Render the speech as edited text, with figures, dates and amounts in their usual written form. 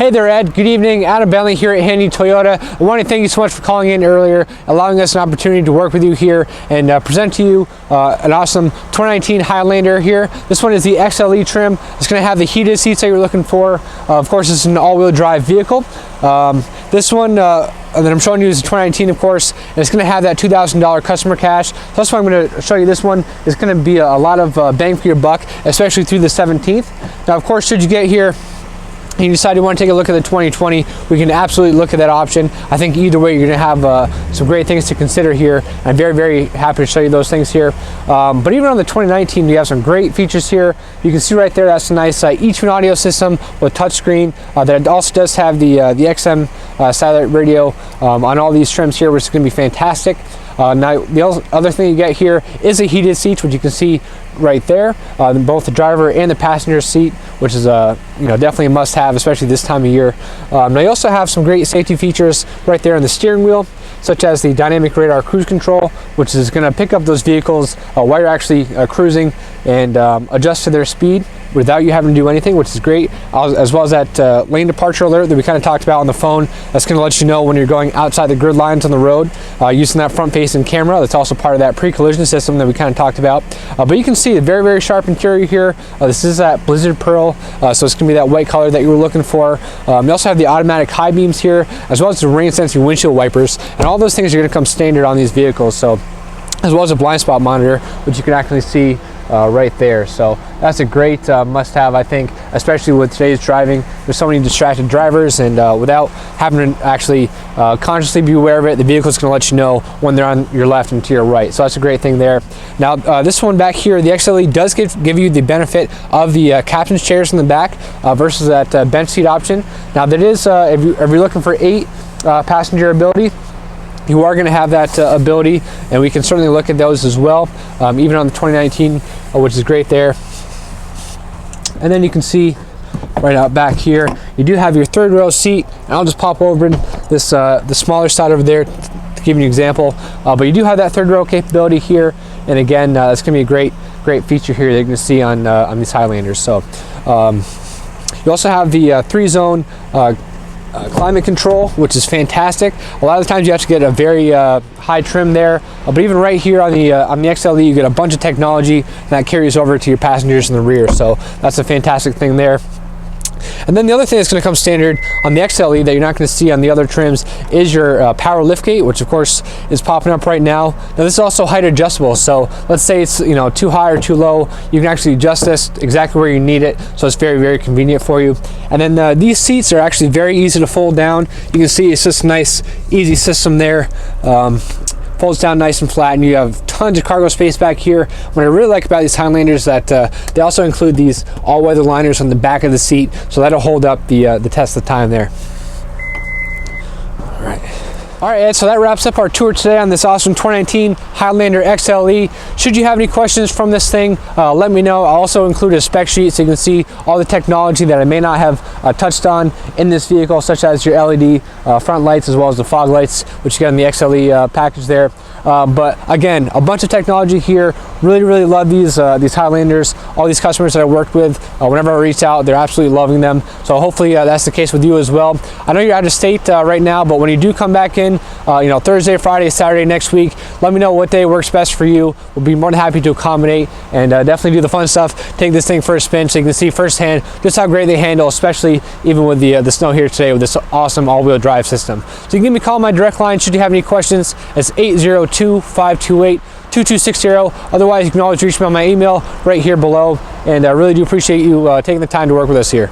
Hey there, Ed. Good evening. Adam Bentley here at Handy Toyota. I want to thank you so much for calling in earlier, allowing us an opportunity to work with you here and present to you an awesome 2019 Highlander here. This one is the XLE trim. It's going to have the heated seats that you're looking for. Of course, it's an all-wheel drive vehicle. This one that I'm showing you is 2019, of course, and it's going to have that $2,000 customer cash. So that's why I'm going to show you this one. It's going to be a lot of bang for your buck, especially through the 17th. Now, of course, should you get here and you decide you want to take a look at the 2020, we can absolutely look at that option. I think either way, you're going to have some great things to consider here. I'm very, very happy to show you those things here. But even on the 2019, we have some great features here. You can see right there, that's a nice each audio system with touchscreen. That also does have the XM satellite radio on all these trims here, which is going to be fantastic. Now, the other thing you get here is a heated seat, which you can see right there, both the driver and the passenger seat, which is definitely a must-have, especially this time of year. Now, you also have some great safety features right there on the steering wheel, such as the dynamic radar cruise control, which is going to pick up those vehicles while you're actually cruising and adjust to their speed without you having to do anything, which is great, as well as that lane departure alert that we kind of talked about on the phone. That's going to let you know when you're going outside the grid lines on the road using that front-facing camera. That's also part of that pre-collision system that we kind of talked about. But you can see a very, very sharp interior here. This is that Blizzard Pearl, so it's going to be that white color that you were looking for. You also have the automatic high beams here, as well as the rain-sensing windshield wipers, and all those things are going to come standard on these vehicles. So, as well as a blind spot monitor, which you can actually see right there. So that's a great must-have, I think, especially with today's driving. There's so many distracted drivers, and without having to actually consciously be aware of it, the vehicle's going to let you know when they're on your left and to your right. So that's a great thing there. Now, this one back here, the XLE does give you the benefit of the captain's chairs in the back versus that bench seat option. Now, that is, if you're looking for 8 passenger ability, you are going to have that ability, and we can certainly look at those as well, even on the 2019, which is great there. And then you can see right out back here, you do have your third row seat, and I'll just pop over in this the smaller side over there to give you an example. But you do have that third row capability here, and again, it's going to be a great feature here that you're going to see on these Highlanders. So you also have the 3-zone climate control, which is fantastic. A lot of the times you have to get a very high trim there, but even right here on the XLE, you get a bunch of technology that carries over to your passengers in the rear. So that's a fantastic thing there. And then the other thing that's going to come standard on the XLE that you're not going to see on the other trims is your power liftgate, which of course is popping up right now. Now, this is also height adjustable, so let's say it's too high or too low, you can actually adjust this exactly where you need it, so it's very, very convenient for you. And then these seats are actually very easy to fold down. You can see it's just a nice, easy system there. Folds down nice and flat, and you have tons of cargo space back here. What I really like about these Highlanders is that they also include these all-weather liners on the back of the seat, so that'll hold up the test of time there. All right, Ed, so that wraps up our tour today on this awesome 2019 Highlander XLE. Should you have any questions from this thing, let me know. I'll also include a spec sheet so you can see all the technology that I may not have touched on in this vehicle, such as your LED front lights, as well as the fog lights, which you get in the XLE package there. But again, a bunch of technology here. Really, really love these Highlanders. All these customers that I worked with, whenever I reach out, they're absolutely loving them. So hopefully that's the case with you as well. I know you're out of state right now, but when you do come back in, Thursday, Friday, Saturday next week, let me know what day works best for you. We'll be more than happy to accommodate and definitely do the fun stuff. Take this thing for a spin so you can see firsthand just how great they handle, especially even with the snow here today with this awesome all-wheel drive system. So you can give me a call on my direct line should you have any questions. It's 802-528-2260. Otherwise, you can always reach me on my email right here below. And I really do appreciate you taking the time to work with us here.